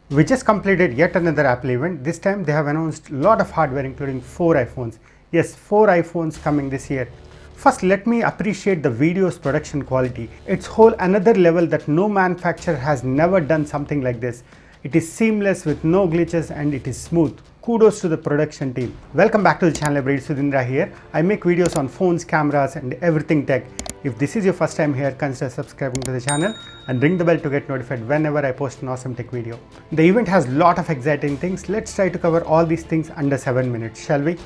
We just completed yet another Apple event. This time they have announced a lot of hardware including 4 iPhones. Yes, 4 iPhones coming this year. First, let me appreciate the video's production quality. It's whole another level that no manufacturer has never done something like this. It is seamless with no glitches and it is smooth. Kudos to the production team. Welcome back to the channel. Sudhindra here. I make videos on phones, cameras and everything tech. If this is your first time here, consider subscribing to the channel and ring the bell to get notified whenever I post an awesome tech video. The event has a lot of exciting things. Let's try to cover all these things under 7 minutes, shall we?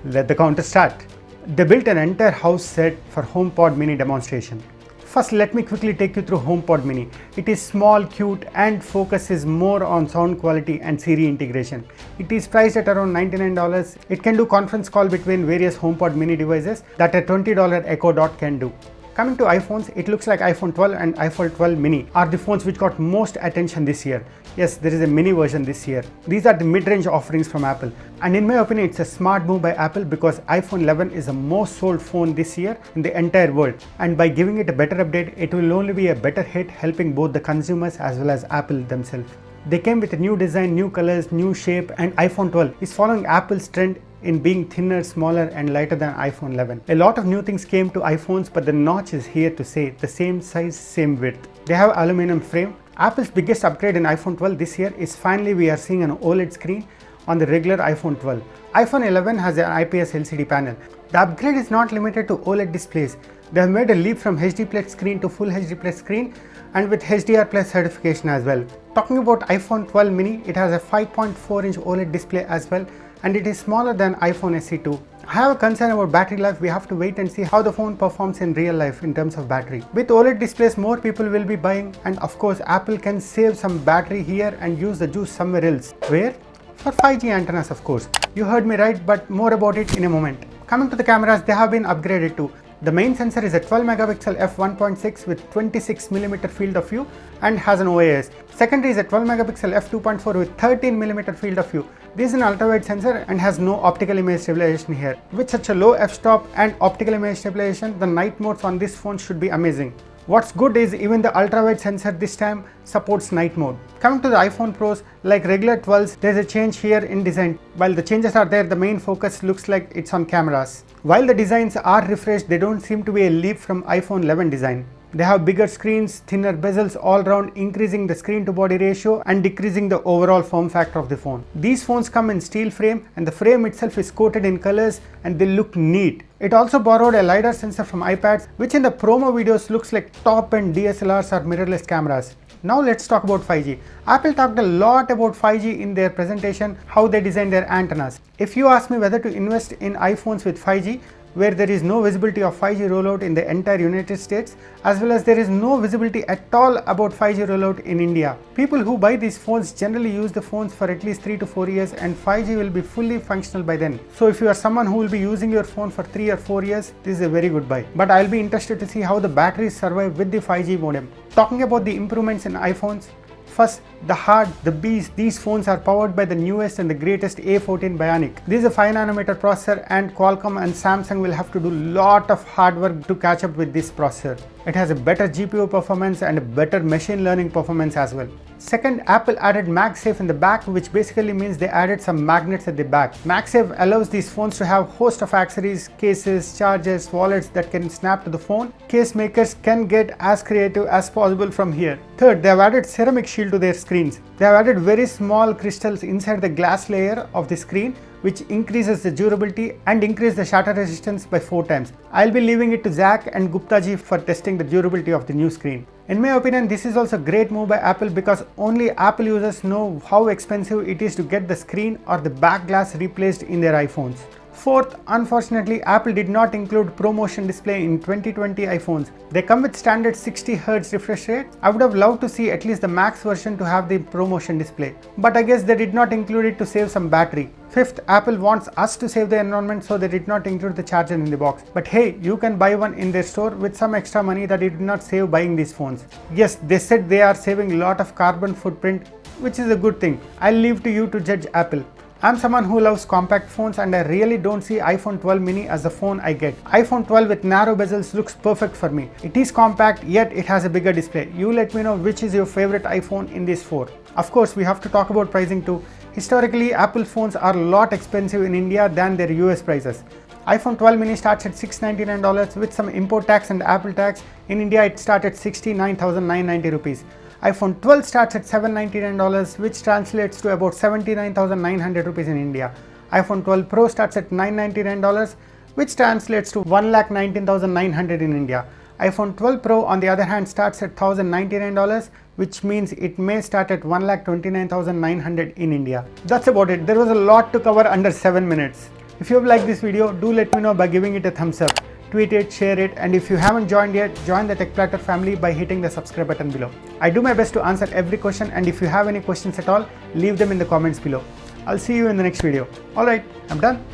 Let the counter start. They built an entire house set for HomePod mini demonstration. First, let me quickly take you through HomePod mini. It is small, cute and focuses more on sound quality and Siri integration. It is priced at around $99. It can do conference call between various HomePod mini devices that a $20 Echo Dot can do. Coming to iPhones, it looks like iPhone 12 and iPhone 12 mini are the phones which got most attention this year. Yes, there is a mini version this year. These are the mid-range offerings from Apple. And in my opinion, it's a smart move by Apple because iPhone 11 is the most sold phone this year in the entire world. And by giving it a better update, it will only be a better hit, helping both the consumers as well as Apple themselves. They came with a new design, new colors, new shape, and iPhone 12 is following Apple's trend in being thinner, smaller and lighter than iPhone 11. A lot of new things came to iPhones, but the notch is here to stay. The same size, same width. They have aluminum frame. Apple's biggest upgrade in iPhone 12 this year is finally we are seeing an OLED screen on the regular iPhone 12. iPhone 11 has an IPS LCD panel. The upgrade is not limited to OLED displays. They have made a leap from HD Plus screen to Full HD Plus screen and with HDR Plus certification as well. Talking about iPhone 12 mini, it has a 5.4-inch OLED display as well, and it is smaller than iPhone SE 2. I have a concern about battery life. We have to wait and see how the phone performs in real life in terms of battery. With OLED displays, more people will be buying, and of course Apple can save some battery here and use the juice somewhere else. Where? For 5G antennas, of course. You heard me right, but more about it in a moment. Coming to the cameras, they have been upgraded too. The main sensor is a 12 megapixel f1.6 with 26mm field of view and has an OIS. Secondary is a 12 megapixel f2.4 with 13mm field of view. This is an ultra-wide sensor and has no optical image stabilization here. With such a low f-stop and optical image stabilization, the night modes on this phone should be amazing. What's good is even the ultra-wide sensor this time supports night mode. Coming to the iPhone Pros, like regular 12s, there's a change here in design. While the changes are there, the main focus looks like it's on cameras. While the designs are refreshed, they don't seem to be a leap from iPhone 11 design. They have bigger screens, thinner bezels all around, increasing the screen to body ratio and decreasing the overall form factor of the phone. These phones come in steel frame and the frame itself is coated in colors and they look neat. It also borrowed a LiDAR sensor from iPads, which in the promo videos looks like top-end DSLRs or mirrorless cameras. Now let's talk about 5G. Apple talked a lot about 5G in their presentation, how they designed their antennas. If you ask me whether to invest in iPhones with 5G, where there is no visibility of 5G rollout in the entire United States, as well as there is no visibility at all about 5G rollout in India. People who buy these phones generally use the phones for at least 3 to 4 years and 5G will be fully functional by then. So if you are someone who will be using your phone for 3 or 4 years, this is a very good buy. But I'll be interested to see how the batteries survive with the 5G modem. Talking about the improvements in iPhones, first, the heart, the beast. These phones are powered by the newest and the greatest A14 Bionic. This is a 5nm processor and Qualcomm and Samsung will have to do a lot of hard work to catch up with this processor. It has a better GPU performance and a better machine learning performance as well. Second, Apple added MagSafe in the back, which basically means they added some magnets at the back. MagSafe allows these phones to have a host of accessories, cases, chargers, wallets that can snap to the phone. Case makers can get as creative as possible from here. Third, they have added ceramic shield to their screens. They have added very small crystals inside the glass layer of the screen, which increases the durability and increases the shatter resistance by 4 times. I'll be leaving it to Zach and Gupta ji for testing the durability of the new screen. In my opinion, this is also a great move by Apple because only Apple users know how expensive it is to get the screen or the back glass replaced in their iPhones. Fourth, unfortunately, Apple did not include ProMotion display in 2020 iPhones. They come with standard 60Hz refresh rate. I would have loved to see at least the Max version to have the ProMotion display, but I guess they did not include it to save some battery. Fifth, Apple wants us to save the environment, so they did not include the charger in the box. But hey, you can buy one in their store with some extra money that you did not save buying these phones. Yes, they said they are saving a lot of carbon footprint, which is a good thing. I'll leave to you to judge Apple. I'm someone who loves compact phones and I really don't see iPhone 12 mini as the phone I get. iPhone 12 with narrow bezels looks perfect for me. It is compact, yet it has a bigger display. You let me know which is your favorite iPhone in these 4. Of course, we have to talk about pricing too. Historically, Apple phones are a lot expensive in India than their US prices. iPhone 12 mini starts at $699 with some import tax and Apple tax. In India, it starts at 69,990 rupees. iPhone 12 starts at $799, which translates to about 79,900 rupees in India. iPhone 12 Pro starts at $999, which translates to 1,19,900 in India. iPhone 12 Pro on the other hand starts at $1,099, which means it may start at 1,29,900 in India. That's about it. There was a lot to cover under 7 minutes. If you have liked this video, do let me know by giving it a thumbs up. Tweet it, share it, and if you haven't joined yet, join the Tech Platter family by hitting the subscribe button below. I do my best to answer every question, and if you have any questions at all, leave them in the comments below. I'll see you in the next video. Alright, I'm done.